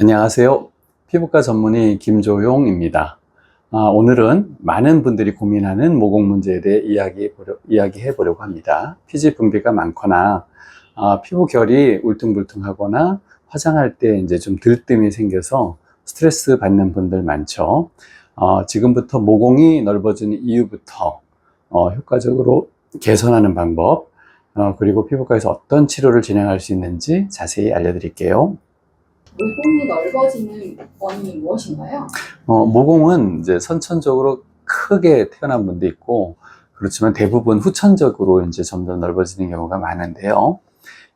안녕하세요. 피부과 전문의 김조용입니다. 오늘은 많은 분들이 고민하는 모공 문제에 대해 이야기해 보려고 합니다. 피지 분비가 많거나 피부 결이 울퉁불퉁하거나 화장할 때 이제 좀 들뜸이 생겨서 스트레스 받는 분들 많죠. 지금부터 모공이 넓어지는 이유부터 효과적으로 개선하는 방법, 그리고 피부과에서 어떤 치료를 진행할 수 있는지 자세히 알려드릴게요. 모공이 넓어지는 원인이 무엇인가요? 모공은 이제 선천적으로 크게 태어난 분도 있고, 그렇지만 대부분 후천적으로 이제 점점 넓어지는 경우가 많은데요.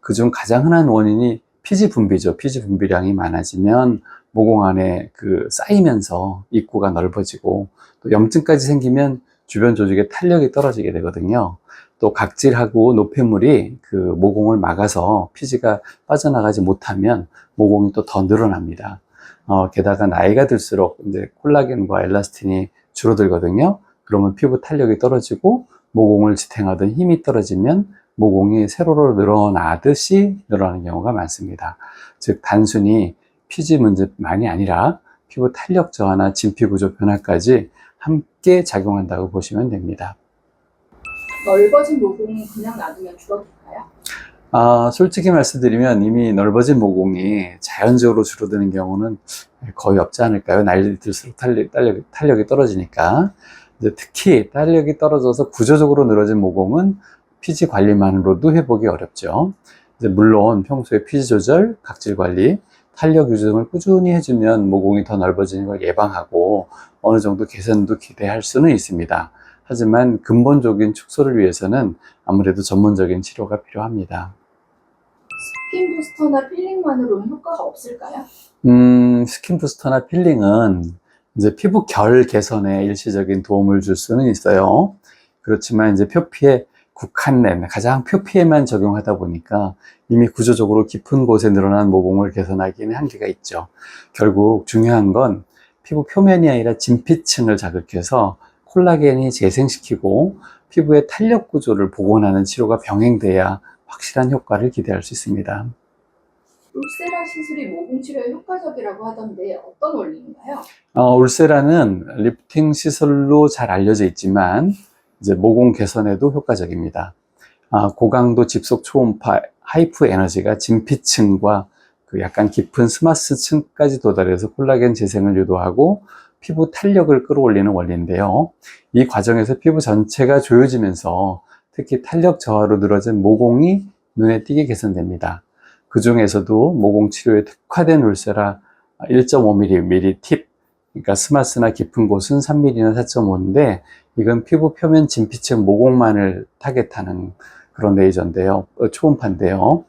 그중 가장 흔한 원인이 피지 분비죠. 피지 분비량이 많아지면 모공 안에 쌓이면서 입구가 넓어지고, 또 염증까지 생기면 주변 조직의 탄력이 떨어지게 되거든요. 또 각질하고 노폐물이 그 모공을 막아서 피지가 빠져나가지 못하면 모공이 또 더 늘어납니다. 게다가 나이가 들수록 이제 콜라겐과 엘라스틴이 줄어들거든요. 그러면 피부 탄력이 떨어지고 모공을 지탱하던 힘이 떨어지면 모공이 세로로 늘어나듯이 늘어나는 경우가 많습니다. 즉 단순히 피지 문제만이 아니라 피부 탄력 저하나 진피 구조 변화까지 함께 작용한다고 보시면 됩니다. 넓어진 모공은 그냥 놔두면 줄어들까요? 솔직히 말씀드리면 이미 넓어진 모공이 자연적으로 줄어드는 경우는 거의 없지 않을까요? 나이 들수록 탄력이 떨어지니까. 이제 특히 탄력이 떨어져서 구조적으로 늘어진 모공은 피지 관리만으로도 회복이 어렵죠. 이제 물론 평소에 피지 조절, 각질 관리, 탄력 유지 등을 꾸준히 해주면 모공이 더 넓어지는 걸 예방하고 어느 정도 개선도 기대할 수는 있습니다. 하지만 근본적인 축소를 위해서는 아무래도 전문적인 치료가 필요합니다. 스킨 부스터나 필링만으로는 효과가 없을까요? 스킨 부스터나 필링은 이제 피부 결 개선에 일시적인 도움을 줄 수는 있어요. 그렇지만 이제 표피에 국한된 가장 표피에만 적용하다 보니까 이미 구조적으로 깊은 곳에 늘어난 모공을 개선하기는 한계가 있죠. 결국 중요한 건 피부 표면이 아니라 진피층을 자극해서 콜라겐이 재생시키고 피부의 탄력 구조를 복원하는 치료가 병행돼야 확실한 효과를 기대할 수 있습니다. 울세라 시술이 모공 치료에 효과적이라고 하던데 어떤 원리인가요? 울세라는 리프팅 시술로 잘 알려져 있지만 이제 모공 개선에도 효과적입니다. 고강도 집속 초음파 하이프 에너지가 진피층과 약간 깊은 스마스층까지 도달해서 콜라겐 재생을 유도하고 피부 탄력을 끌어올리는 원리인데요. 이 과정에서 피부 전체가 조여지면서 특히 탄력 저하로 늘어진 모공이 눈에 띄게 개선됩니다. 그 중에서도 모공 치료에 특화된 울세라 1.5mm 팁, 그러니까 스마스나 깊은 곳은 3mm나 4.5인데 이건 피부 표면 진피층 모공만을 타겟하는 그런 레이저인데요. 초음파인데요.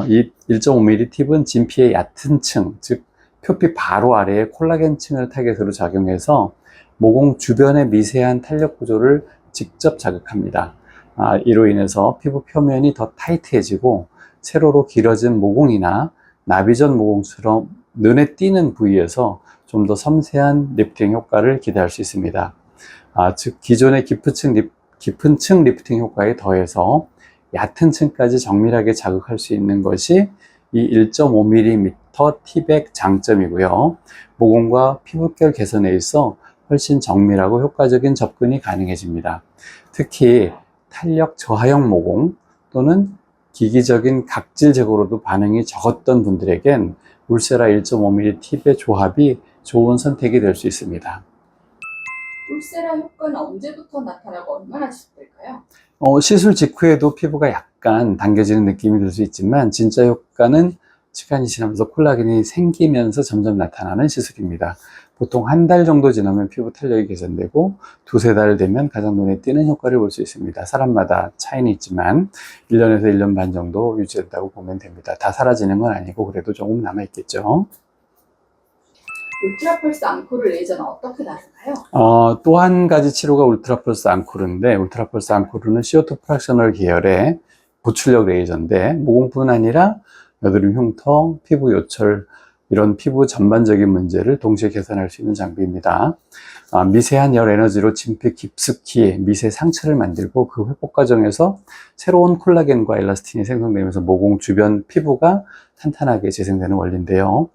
이 1.5mm 팁은 진피의 얕은 층, 즉 표피 바로 아래에 콜라겐 층을 타겟으로 작용해서 모공 주변의 미세한 탄력 구조를 직접 자극합니다. 이로 인해서 피부 표면이 더 타이트해지고 세로로 길어진 모공이나 나비전 모공처럼 눈에 띄는 부위에서 좀 더 섬세한 리프팅 효과를 기대할 수 있습니다. 즉 기존의 깊은 층 리프팅 효과에 더해서 얕은 층까지 정밀하게 자극할 수 있는 것이 이 1.5mm 팁의 장점이고요. 모공과 피부결 개선에 있어 훨씬 정밀하고 효과적인 접근이 가능해집니다. 특히 탄력 저하형 모공 또는 기기적인 각질 제거로도 반응이 적었던 분들에겐 울세라 1.5mm 팁의 조합이 좋은 선택이 될 수 있습니다. 울세라 효과는 언제부터 나타나고 얼마나 지속될까요? 시술 직후에도 피부가 약간 당겨지는 느낌이 들 수 있지만 진짜 효과는 시간이 지나면서 콜라겐이 생기면서 점점 나타나는 시술입니다. 보통 한 달 정도 지나면 피부 탄력이 개선되고 두세 달 되면 가장 눈에 띄는 효과를 볼 수 있습니다. 사람마다 차이는 있지만 1년에서 1년 반 정도 유지된다고 보면 됩니다. 다 사라지는 건 아니고 그래도 조금 남아있겠죠. 울트라펄스 앙코르 레이저는 어떻게 다른가요? 또 한 가지 치료가 울트라펄스 앙코르인데 울트라펄스 앙코르는 CO2 프락셔널 계열의 보출력 레이저인데 모공뿐 아니라 여드름 흉터, 피부 요철, 이런 피부 전반적인 문제를 동시에 개선할 수 있는 장비입니다. 미세한 열 에너지로 진피 깊숙이 미세 상처를 만들고 그 회복 과정에서 새로운 콜라겐과 엘라스틴이 생성되면서 모공 주변 피부가 탄탄하게 재생되는 원리인데요.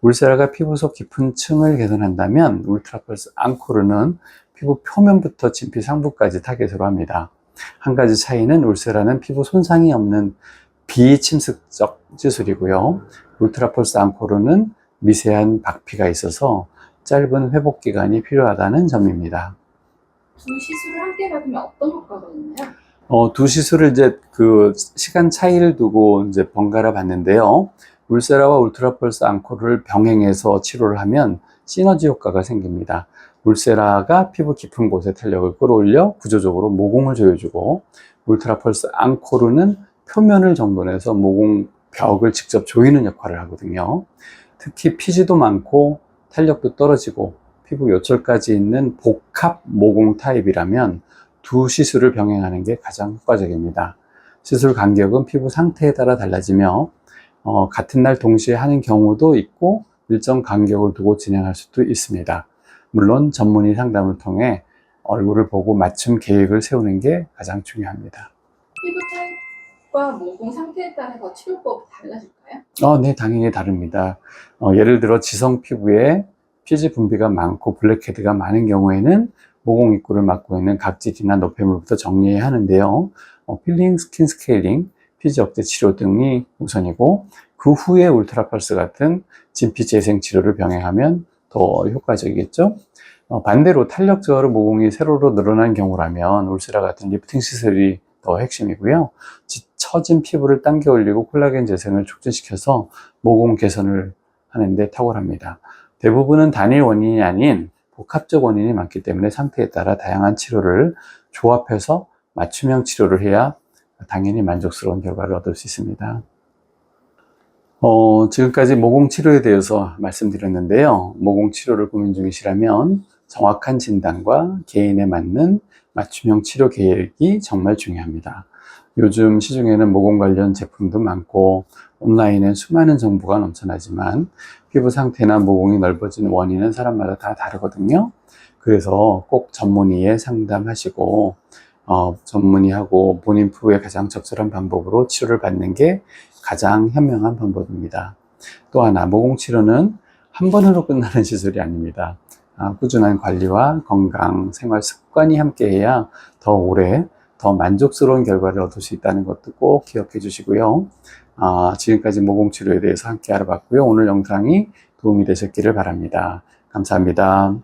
울세라가 피부 속 깊은 층을 개선한다면 울트라펄스 앙코르는 피부 표면부터 진피 상부까지 타겟으로 합니다. 한 가지 차이는 울세라는 피부 손상이 없는 비침습적 시술이고요. 울트라펄스 앙코르는 미세한 박피가 있어서 짧은 회복 기간이 필요하다는 점입니다. 두 시술을 함께 받으면 어떤 효과가 있나요? 두 시술을 이제 그 시간 차이를 두고 이제 번갈아 봤는데요. 울세라와 울트라펄스 앙코르를 병행해서 치료를 하면 시너지 효과가 생깁니다. 울세라가 피부 깊은 곳에 탄력을 끌어올려 구조적으로 모공을 조여주고, 울트라펄스 앙코르는 표면을 정돈해서 모공 벽을 직접 조이는 역할을 하거든요. 특히 피지도 많고 탄력도 떨어지고 피부 요철까지 있는 복합 모공 타입이라면 두 시술을 병행하는 게 가장 효과적입니다. 시술 간격은 피부 상태에 따라 달라지며 같은 날 동시에 하는 경우도 있고 일정 간격을 두고 진행할 수도 있습니다. 물론 전문의 상담을 통해 얼굴을 보고 맞춤 계획을 세우는 게 가장 중요합니다. 피부 타입과 모공 상태에 따라서 치료법이 달라질까요? 네, 당연히 다릅니다. 예를 들어 지성 피부에 피지 분비가 많고 블랙헤드가 많은 경우에는 모공 입구를 막고 있는 각질이나 노폐물부터 정리해야 하는데요. 필링, 스킨 스케일링, 피지 억제 치료 등이 우선이고, 그 후에 울트라펄스 같은 진피 재생 치료를 병행하면 더 효과적이겠죠. 반대로 탄력 저하로 모공이 세로로 늘어난 경우라면 울세라 같은 리프팅 시술이 더 핵심이고요. 처진 피부를 당겨 올리고 콜라겐 재생을 촉진시켜서 모공 개선을 하는데 탁월합니다. 대부분은 단일 원인이 아닌 복합적 원인이 많기 때문에 상태에 따라 다양한 치료를 조합해서 맞춤형 치료를 해야 당연히 만족스러운 결과를 얻을 수 있습니다. 지금까지 모공 치료에 대해서 말씀드렸는데요. 모공 치료를 고민 중이시라면 정확한 진단과 개인에 맞는 맞춤형 치료 계획이 정말 중요합니다. 요즘 시중에는 모공 관련 제품도 많고 온라인엔 수많은 정보가 넘쳐나지만 피부 상태나 모공이 넓어진 원인은 사람마다 다 다르거든요. 그래서 꼭 전문의에 상담하시고 전문의하고 본인 피부에 가장 적절한 방법으로 치료를 받는 게 가장 현명한 방법입니다. 또 하나, 모공 치료는 한 번으로 끝나는 시술이 아닙니다. 꾸준한 관리와 건강, 생활 습관이 함께해야 더 오래, 더 만족스러운 결과를 얻을 수 있다는 것도 꼭 기억해 주시고요. 지금까지 모공 치료에 대해서 함께 알아봤고요. 오늘 영상이 도움이 되셨기를 바랍니다. 감사합니다.